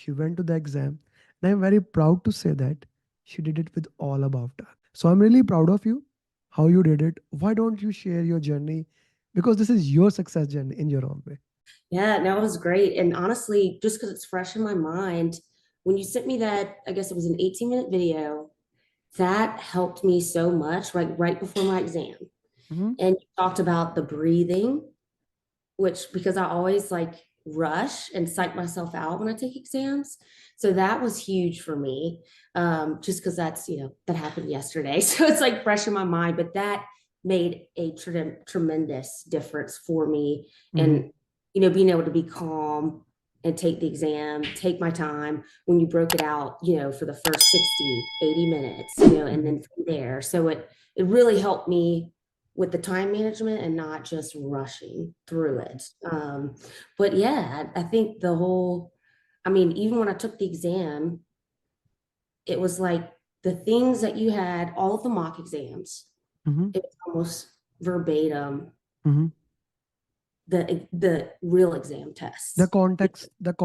She went to the exam, and I'm very proud to say that she did it with all about her. So I'm really proud of you, how you did it. Why don't you share your journey? Because this is your success journey in your own way. Yeah, no, it was great. And honestly, just because it's fresh in my mind, when you sent me that, I guess it was an 18-minute video, that helped me so much, like right before my exam. Mm-hmm. And you talked about the breathing, which because I always like rush and psych myself out when I take exams. So that was huge for me. Just because that's, that happened yesterday. So it's like fresh in my mind, but that made a tremendous difference for me. Mm-hmm. And, being able to be calm and take the exam, take my time when you broke it out, for the first 60, 80 minutes, and Mm-hmm. then from there. So it really helped me with the time management and not just rushing through it. But yeah, I think I mean, even when I took the exam, it was like the things that you had, all of the mock exams, Mm-hmm. it was almost verbatim Mm-hmm. the real exam tests. The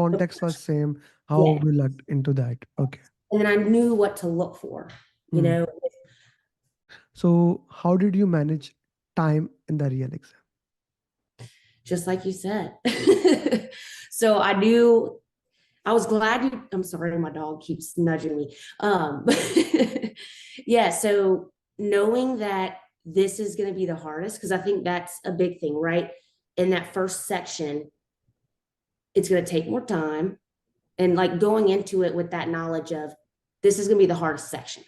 context was same. How Yeah. we looked into that. Okay. And then I knew what to look for, you Mm. know, So how did you manage time in the real exam? just like you said. So I knew I was glad I'm sorry, my dog keeps nudging me. Yeah, so knowing that this is going to be the hardest, because I think that's a big thing, right? In that first section, it's going to take more time. And like going into it with that knowledge of this is going to be the hardest section.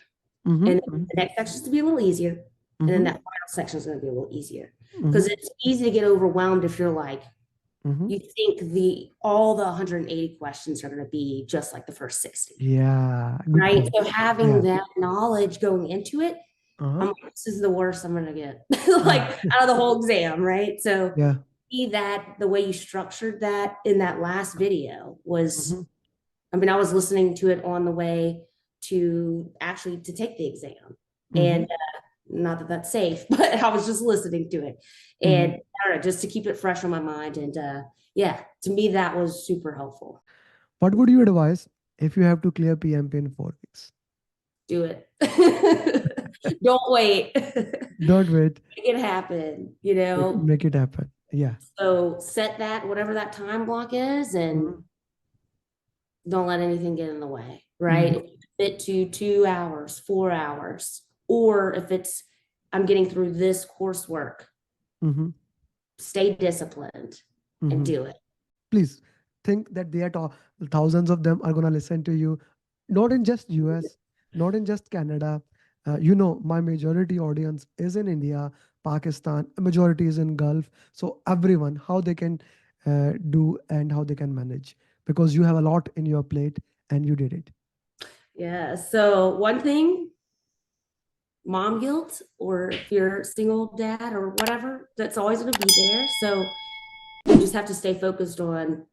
Mm-hmm. And Mm-hmm. the next section is to be a little easier. And then Mm-hmm. that final section is going to be a little easier. Mm-hmm. Because it's easy to get overwhelmed if you're like, Mm-hmm. you think all the 180 questions are going to be just like the first 60, Yeah, good right? point. So having Yeah. that knowledge going into it, Uh-huh. I'm like, this is the worst I'm going to get, like Mm. out of the whole exam, right? So Yeah. see that the way you structured that in that last video was, Mm-hmm. I mean, I was listening to it on the way to take the exam, Mm-hmm. and not that that's safe, but I was just listening to it, Mm-hmm. and I don't know, just to keep it fresh on my mind, and yeah, to me that was super helpful. What would you advise if you have to clear PMP in 4 weeks? Do it. Don't wait. Don't wait. Make it happen, Make it happen. Yeah. so set that whatever that time block is, and Mm-hmm. don't let anything get in the way, right? Mm-hmm. If you fit to 2 hours, 4 hours, or if it's I'm getting through this coursework, Mm-hmm. stay disciplined and Mm-hmm. do it. Please think that thousands of them are gonna listen to you, not in just US, not in just Canada. My majority audience is in India, Pakistan. A majority is in Gulf. So everyone, how they can do and how they can manage, because you have a lot in your plate and you did it. Yeah. So one thing, mom guilt, or if you're a single dad or whatever, that's always going to be there. So you just have to stay focused on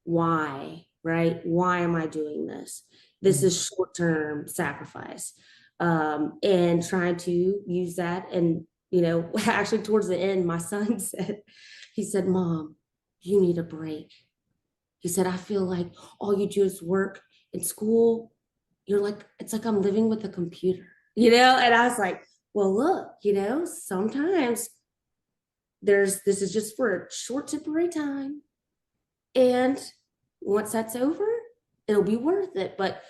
why, right? Why am I doing this? This Mhm. is short-term sacrifice. And trying to use that. And, actually towards the end, my son he said, Mom, you need a break. He said, I feel like all you do is work in school. It's like I'm living with a computer, And I was like, well, look, sometimes this is just for a short temporary time. And once that's over, it'll be worth it. But,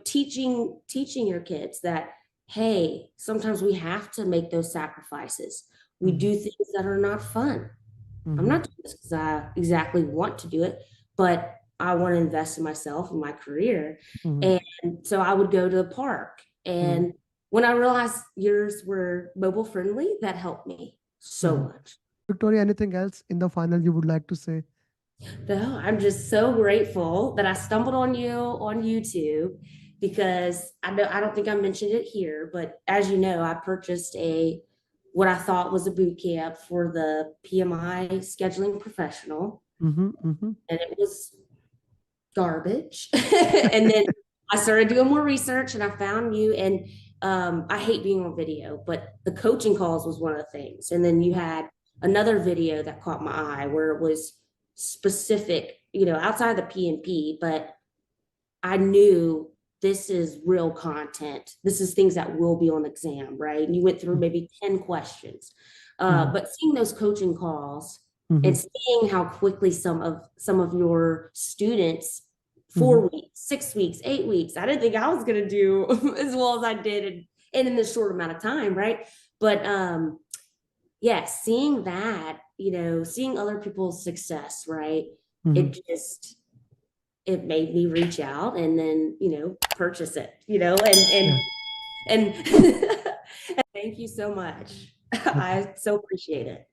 teaching your kids that, hey, sometimes we have to make those sacrifices. We Mhm. do things that are not fun. I'm Mhm. not doing this because I exactly want to do it, but I want to invest in myself and my career. Mhm. And so I would go to the park. Mhm. And when I realized yours were mobile friendly, that helped me so Mhm. much. Victoria, anything else in the final you would like to say? No, I'm just so grateful that I stumbled on you on YouTube, because I don't think I mentioned it here, but as you know, I purchased a what I thought was a boot camp for the PMI scheduling professional, Mhm. Mhm. and it was garbage. And then I started doing more research and I found you. And I hate being on video, but the coaching calls was one of the things. And then you had another video that caught my eye where it was specific, outside the PMP, but I knew this is real content. This is things that will be on exam, right? And you went through maybe 10 questions. Mhm. But seeing those coaching calls and Mhm. seeing how quickly some of your students, Mhm. 4 weeks, 6 weeks, 8 weeks, I didn't think I was gonna do as well as I did and in this short amount of time, right? But yeah, seeing that, seeing other people's success, right? Mhm. It just it made me reach out and then purchase it, Yeah. and thank you so much. I so appreciate it.